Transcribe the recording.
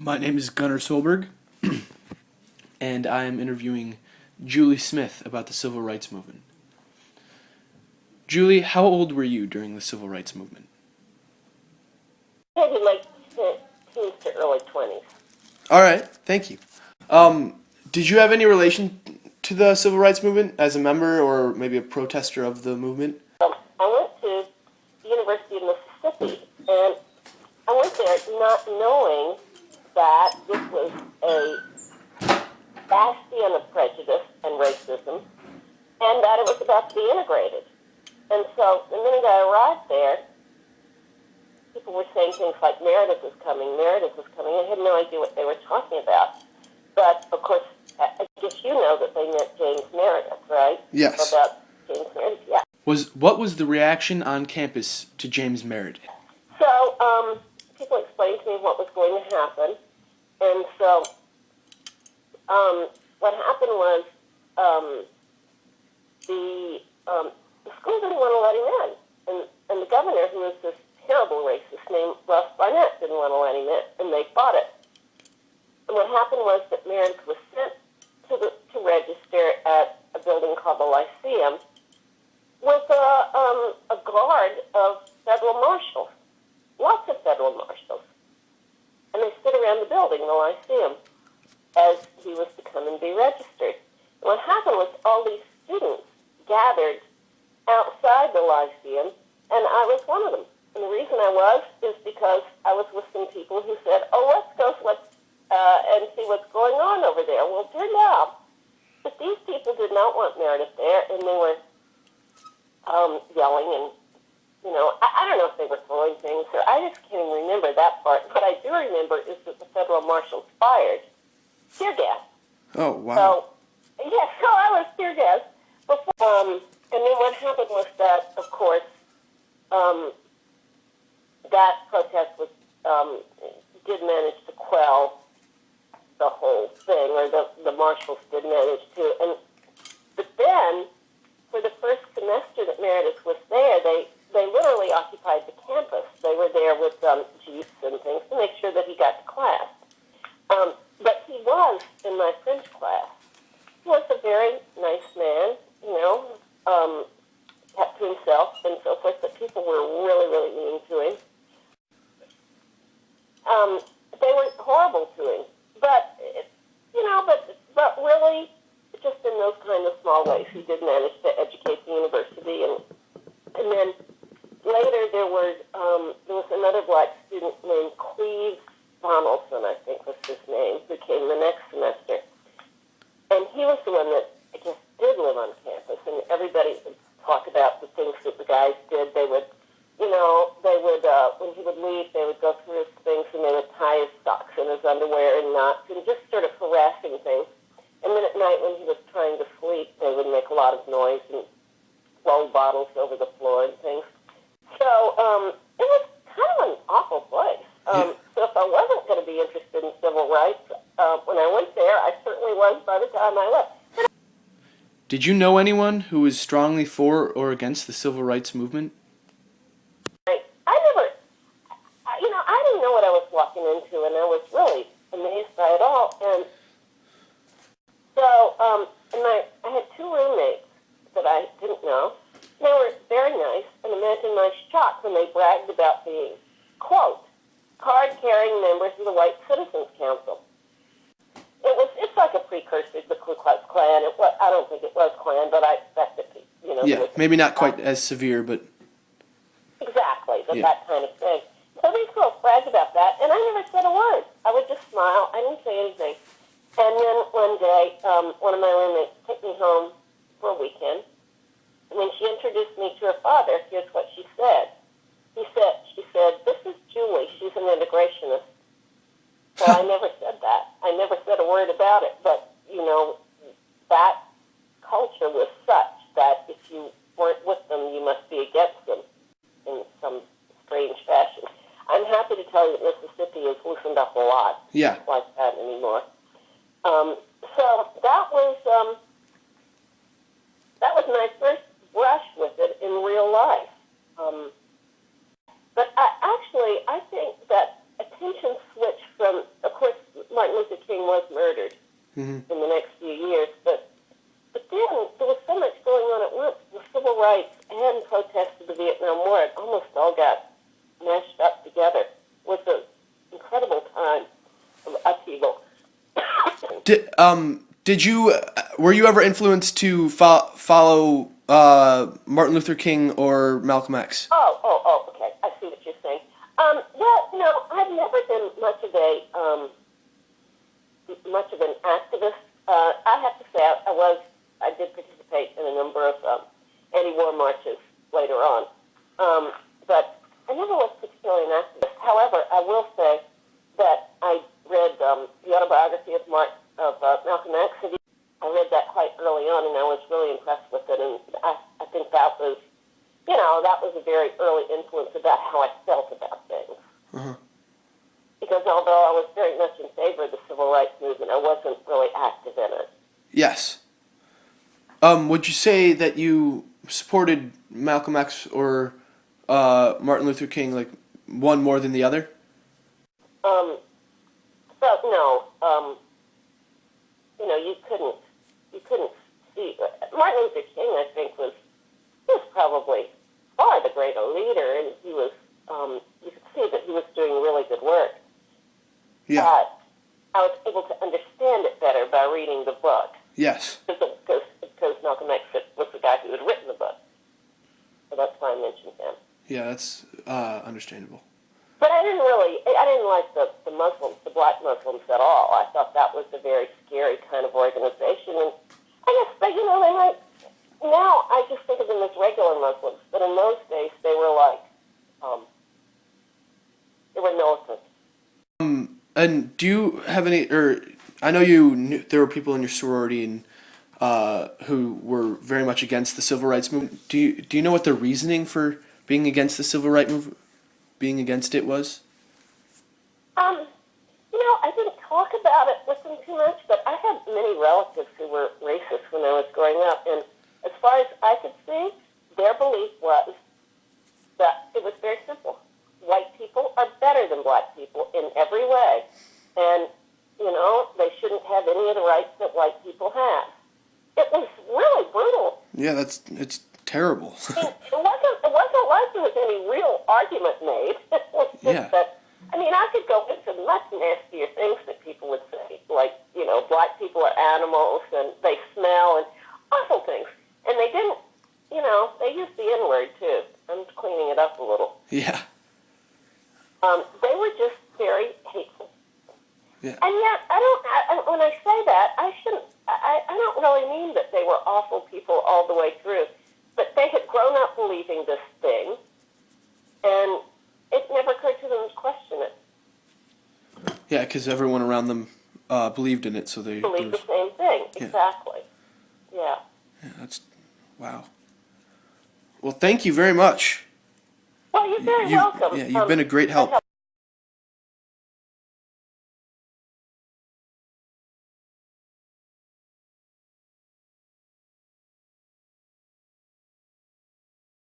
My name is Gunnar Civil, and I am interviewing Julie Smith about the Civil Rights Movement. Julie, how old were you during the Civil Rights Movement? Maybe like teens to early 20s. All right, thank you. Did you have any relation to the Civil Rights Movement as a member or maybe a protester of the movement? I went to the University of Mississippi, and I went there not knowing that this was a bastion of prejudice and racism, and that it was about to be integrated. And so the minute I arrived there, people were saying things like, Meredith is coming, Meredith is coming. I had no idea what they were talking about. But, of course, I guess you know that they meant James Meredith, right? Yes. About James Meredith, yeah. What was the reaction on campus to James Meredith? So, people explained to me what was going to happen. And so, what happened was the school didn't want to let him in. And the governor, who was this terrible racist named Russ Barnett, didn't want to let him in, and they fought it. And what happened was that Meredith was sent to register at a building called the Lyceum with a guard of federal marshals, lots of federal marshals. And they stood around the building, the Lyceum, as he was to come and be registered. And what happened was all these students gathered outside the Lyceum, and I was one of them. And the reason I was is because I was with some people who said, let's go and see what's going on over there. Well, it turned out that these people did not want Meredith there, and they were yelling and, I don't know if they were throwing things, or I just can't even remember that part. What I do remember is that the federal marshals fired tear gas. Oh, wow. So I was tear gas before, and then what happened was that, of course, that protest did manage to quell the whole thing, or the marshals did manage to. But then, for the first semester that Meredith was there, they literally occupied the campus. They were there with jeeps and things to make sure that he got to class. But he was in my French class. He was a very nice man, kept to himself and so forth, but people were really, really mean to him. They were horrible to him, but really, just in those kind of small ways, he did manage to educate the university, and then later there was another black student named Cleve Donaldson, I think was his name, who came the next semester, and he was the one that I guess did live on campus, and everybody would talk about the things that the guys did. They would, when he would leave, they would go through his things and they would tie his socks and his underwear in knots and just sort of harassing things. And then at night when he was trying to sleep, they would make a lot of noise and throw bottles over the floor and things. So it was kind of an awful place. So if I wasn't going to be interested in civil rights, when I went there, I certainly was by the time I left. Did you know anyone who was strongly for or against the Civil Rights Movement? I didn't know what I was walking into, and I was really amazed by it all. And so, I had two roommates that I didn't know. They were very nice, and imagine my shock when they bragged about being, quote, card-carrying members of the White Citizens Council. It's like a precursor to the Ku Klux Klan. I don't think it was Klan, but I expect it to, Yeah, maybe not quite as severe, but... Exactly, that kind of thing. So these girls bragged about that, and I never said a word. I would just smile. I didn't say anything. And then one day, one of my roommates took me home for a weekend, and when she introduced me to her father, here's what she said. She said, this is Julie. She's an integrationist. Well, I never said that. I never said a word about it, but, that culture was such that if you weren't with them, you must be against them in some strange fashion. I'm happy to tell you that Mississippi has loosened up a lot. Yeah. It's like that anymore. So that was my first brush with it in real life. But I think that attention switched from, of course, Martin Luther King was murdered in the next few years, but then there was so much going on at once. The civil rights and protests of the Vietnam War, it almost all got mashed up together. It was an incredible time of upheaval. Were you ever influenced to follow Martin Luther King or Malcolm X? Okay. I see what you're saying. Well, I've never been much of an activist. I have to say, I did participate in a number of anti-war marches later on, but I never was particularly an activist. However, I will say that I read the autobiography of Malcolm X. I read that quite early on, and I was really impressed with it, and I think that was a very early influence about how I felt about things. Uh-huh. Because although I was very much in favor of the civil rights movement, I wasn't really active in it. Yes. Would you say that you supported Malcolm X or Martin Luther King, like one more than the other? No. You couldn't see. Martin Luther King, I think, was probably far the greater leader, and he was. You could see that he was doing really good work. Yeah. But I was able to understand it better by reading the book. Yes. Because Malcolm X was the guy who had written the book. So that's why I mentioned him. Yeah, that's understandable. But I didn't like the Muslims, the black Muslims at all. I thought that was a very scary kind of organization. And I guess, they might, now I just think of them as regular Muslims. But in those days, they were like, they were militant. And do you have any, or I know you knew there were people in your sorority and who were very much against the civil rights movement. Do you know what the reasoning for being against the civil rights movement, being against it was? I didn't talk about it with them too much, but I had many relatives who were racist when I was growing up, and as far as I could see, their belief was that it was very simple. White people are better than black people in every way, and, they shouldn't have any of the rights that white people have. It was really brutal. Yeah, it's terrible. It wasn't like there was any real argument made. It was just Yeah. that, I could go into much nastier things that people would say, like, black people are animals and they smell and awful things. And they didn't, they used the N-word too. I'm just cleaning it up a little. Yeah. They were just very hateful. Yeah. And yet, when I say that, I don't really mean that they were awful people all the way through, but they had grown up believing this thing, and it never occurred to them to question it. Yeah, because everyone around them believed in it, so they Believed the same thing, Yeah. exactly. Yeah. Yeah, that's wow. Well, thank you very much. Well, you're very welcome. Yeah, you've been a great help.